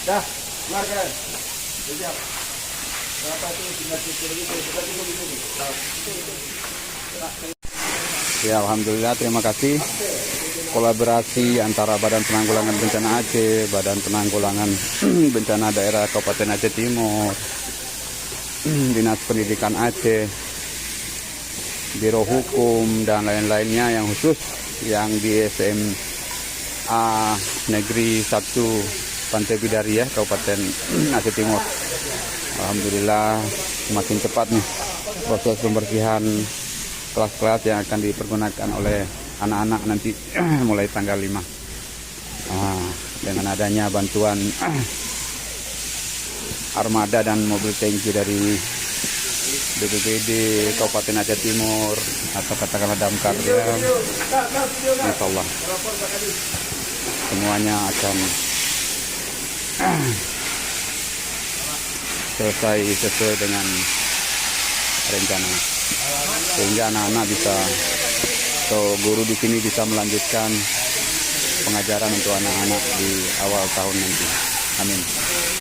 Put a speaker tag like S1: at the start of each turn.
S1: Dah, keluarkan. Siap. Berapa tu tinggal cuci lagi tu.
S2: Ya, alhamdulillah, terima kasih. Kolaborasi antara Badan Penanggulangan Bencana Aceh, Badan Penanggulangan Bencana Daerah Kabupaten Aceh Timur, Dinas Pendidikan Aceh, Biro Hukum, dan lain-lainnya yang khusus yang di SMA Negeri 1 Pantai Bidariah Kabupaten Aceh Timur. Alhamdulillah semakin cepat nih proses pembersihan kelas-kelas yang akan dipergunakan oleh anak-anak nanti mulai tanggal 5. Dengan adanya bantuan armada dan mobil tangki dari BPBD Kabupaten Aceh Timur atau katakanlah damkar ya, insya Allah semuanya akan selesai sesuai dengan rencana, sehingga anak-anak bisa atau guru di sini bisa melanjutkan pengajaran untuk anak-anak di awal tahun nanti. Amin.